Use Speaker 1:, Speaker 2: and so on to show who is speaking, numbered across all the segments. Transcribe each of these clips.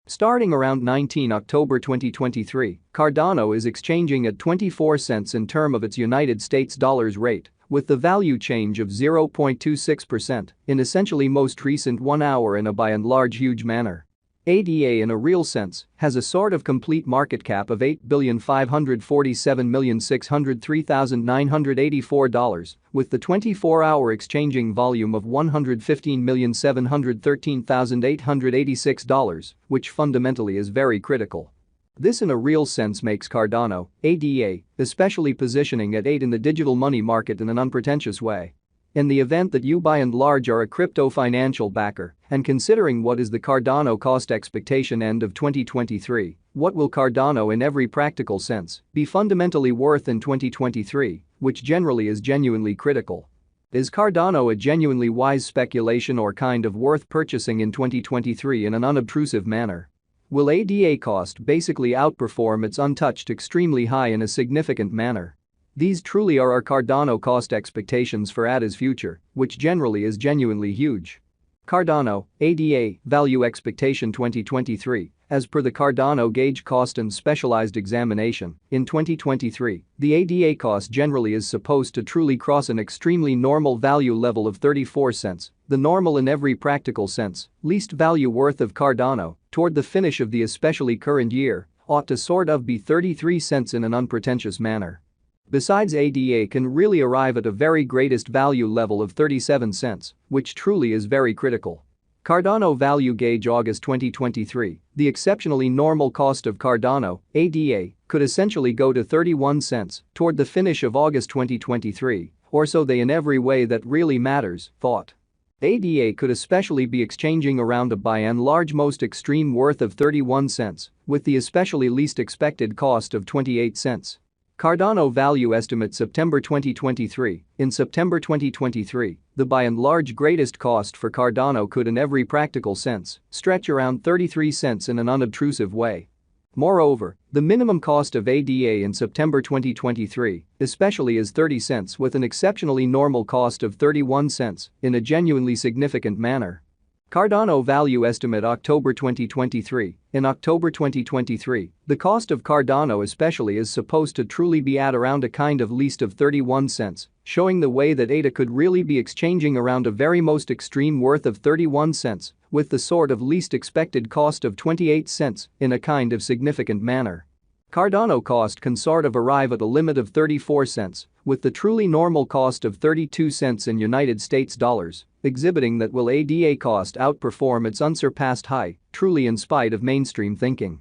Speaker 1: Starting around 19 October 2023, Cardano is exchanging at 24 cents in term of its United States dollars rate, with the value change of 0.26% in essentially most recent 1 hour in a by and large huge manner. ADA in a real sense has a sort of complete market cap of $8,547,603,984 with the 24-hour exchanging volume of $115,713,886, which fundamentally is very critical. This in a real sense makes Cardano, ADA, especially positioning at 8 in the digital money market in an unpretentious way. In the event that you by and large are a crypto financial backer, and considering what is the Cardano cost expectation end of 2023, what will Cardano in every practical sense be fundamentally worth in 2023, which generally is genuinely critical. Is Cardano a genuinely wise speculation or kind of worth purchasing in 2023 in an unobtrusive manner? Will ADA cost basically outperform its untouched extremely high in a significant manner? These truly are our Cardano cost expectations for ADA's future, which generally is genuinely huge. Cardano, ADA, value expectation 2023. As per the Cardano gauge cost and specialized examination, in 2023, the ADA cost generally is supposed to truly cross an extremely normal value level of 34 cents, the normal in every practical sense, least value worth of Cardano, toward the finish of the especially current year, ought to sort of be 33 cents in an unpretentious manner. Besides, ADA can really arrive at a very greatest value level of 37 cents, which truly is very critical. Cardano value gauge August 2023, the exceptionally normal cost of Cardano, ADA, could essentially go to 31 cents toward the finish of August 2023, or so they in every way that really matters, thought. ADA could especially be exchanging around a by and large most extreme worth of 31 cents, with the especially least expected cost of 28 cents. Cardano value estimate September 2023. In September 2023, the by and large greatest cost for Cardano could in every practical sense stretch around 33 cents in an unobtrusive way. Moreover, the minimum cost of ADA in September 2023 especially is 30 cents with an exceptionally normal cost of 31 cents in a genuinely significant manner. Cardano value estimate October 2023. In October 2023, the cost of Cardano especially is supposed to truly be at around a kind of least of 31 cents, showing the way that ADA could really be exchanging around a very most extreme worth of 31 cents, with the sort of least expected cost of 28 cents in a kind of significant manner. Cardano cost can sort of arrive at a limit of 34 cents, with the truly normal cost of 32 cents in United States dollars, exhibiting that will ADA cost outperform its unsurpassed high, truly in spite of mainstream thinking.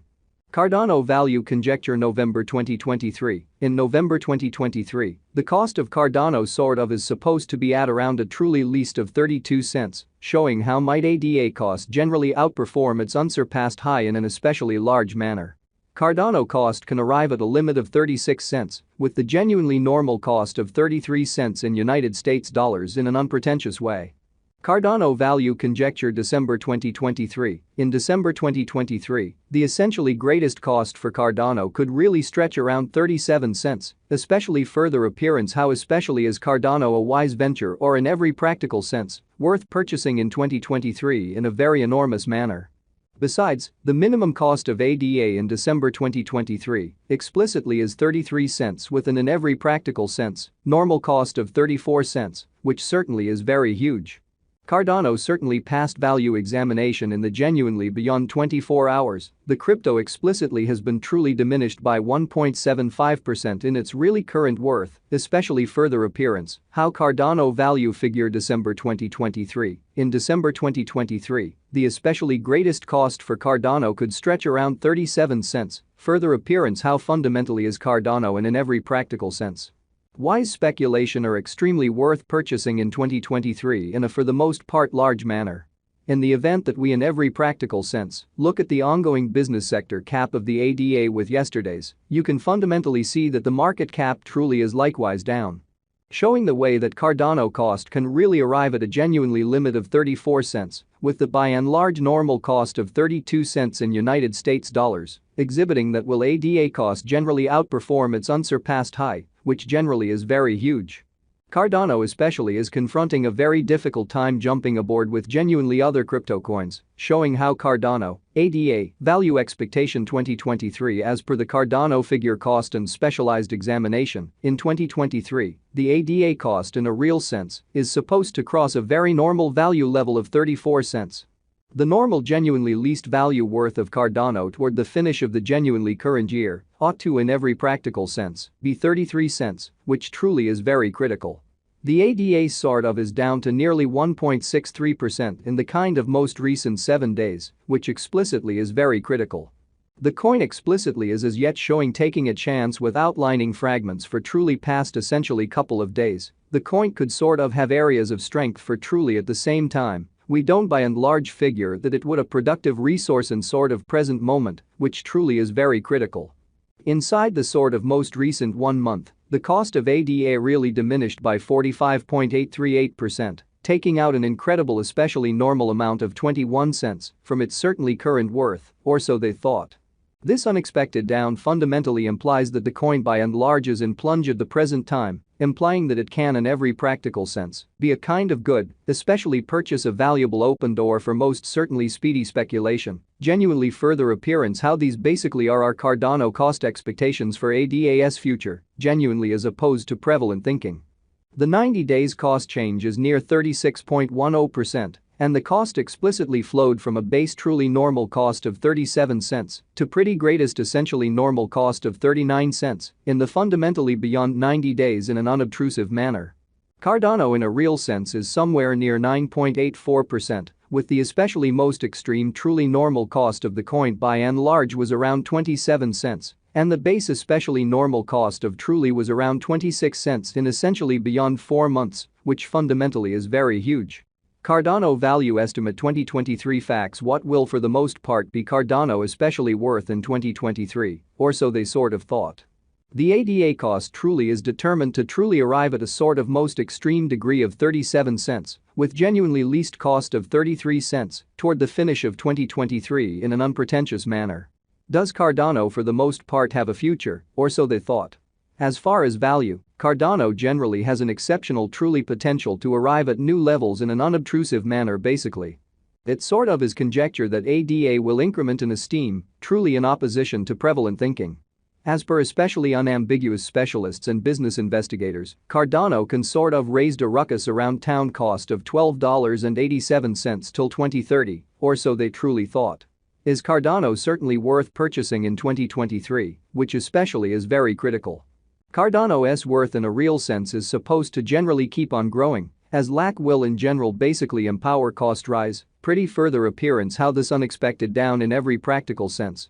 Speaker 1: Cardano value conjecture November 2023. In November 2023, the cost of Cardano sort of is supposed to be at around a truly least of 32 cents, showing how might ADA cost generally outperform its unsurpassed high in an especially large manner. Cardano cost can arrive at a limit of 36 cents, with the genuinely normal cost of 33 cents in United States dollars in an unpretentious way. Cardano value conjecture December 2023. In December 2023, the essentially greatest cost for Cardano could really stretch around 37 cents, especially further appearance how especially is Cardano a wise venture or in every practical sense, worth purchasing in 2023 in a very enormous manner. Besides, the minimum cost of ADA in December 2023 explicitly is 33 cents with an in every practical sense normal cost of 34 cents, which certainly is very huge. Cardano certainly passed value examination in the genuinely beyond 24 hours, the crypto explicitly has been truly diminished by 1.75% in its really current worth, especially further appearance, how Cardano value figure December 2023. In December 2023, the especially greatest cost for Cardano could stretch around 37 cents, further appearance how fundamentally is Cardano in every practical sense. Wise speculation are extremely worth purchasing in 2023 in a for the most part large manner. In the event that we in every practical sense look at the ongoing business sector cap of the ADA with yesterday's, you can fundamentally see that the market cap truly is likewise down. Showing the way that Cardano cost can really arrive at a genuinely limit of 34 cents, with the by and large normal cost of 32 cents in United States dollars, exhibiting that will ADA cost generally outperform its unsurpassed high, which generally is very huge. Cardano especially is confronting a very difficult time jumping aboard with genuinely other crypto coins, showing how Cardano, ADA, value expectation 2023 as per the Cardano figure cost and specialized examination. In 2023, the ADA cost in a real sense is supposed to cross a very normal value level of 34 cents. The normal genuinely least value worth of Cardano toward the finish of the genuinely current year ought to in every practical sense be 33 cents, which truly is very critical. The ADA sort of is down to nearly 1.63% in the kind of most recent 7 days, which explicitly is very critical. The coin explicitly is as yet showing taking a chance with outlining fragments for truly past essentially couple of days. The coin could sort of have areas of strength for truly at the same time. We don't by and large figure that it would a productive resource in sort of present moment, which truly is very critical. Inside the sort of most recent 1 month, the cost of ADA really diminished by 45.838%, taking out an incredible especially normal amount of 21 cents from its certainly current worth, or so they thought. This unexpected down fundamentally implies that the coin by and large is in plunge at the present time, implying that it can in every practical sense be a kind of good, especially purchase a valuable open door for most certainly speedy speculation. Genuinely further appearance how these basically are our Cardano cost expectations for ADA's future, genuinely as opposed to prevalent thinking. The 90 days cost change is near 36.10%. And the cost explicitly flowed from a base truly normal cost of 37 cents to pretty greatest essentially normal cost of 39 cents in the fundamentally beyond 90 days in an unobtrusive manner. Cardano in a real sense is somewhere near 9.84%, with the especially most extreme truly normal cost of the coin by and large was around 27 cents, and the base especially normal cost of truly was around 26 cents in essentially beyond 4 months, which fundamentally is very huge. Cardano value estimate 2023 facts. What will for the most part be Cardano especially worth in 2023, or so they sort of thought. The ADA cost truly is determined to truly arrive at a sort of most extreme degree of 37 cents, with genuinely least cost of 33 cents toward the finish of 2023 in an unpretentious manner. Does Cardano for the most part have a future, or so they thought? As far as value, Cardano generally has an exceptional truly potential to arrive at new levels in an unobtrusive manner basically. It sort of is conjecture that ADA will increment in esteem, truly in opposition to prevalent thinking. As per especially unambiguous specialists and business investigators, Cardano can sort of raised a ruckus around town cost of $12.87 till 2030, or so they truly thought. Is Cardano certainly worth purchasing in 2023, which especially is very critical. Cardano's worth in a real sense is supposed to generally keep on growing, as lack will in general basically empower cost rise, pretty further appearance how this unexpected down in every practical sense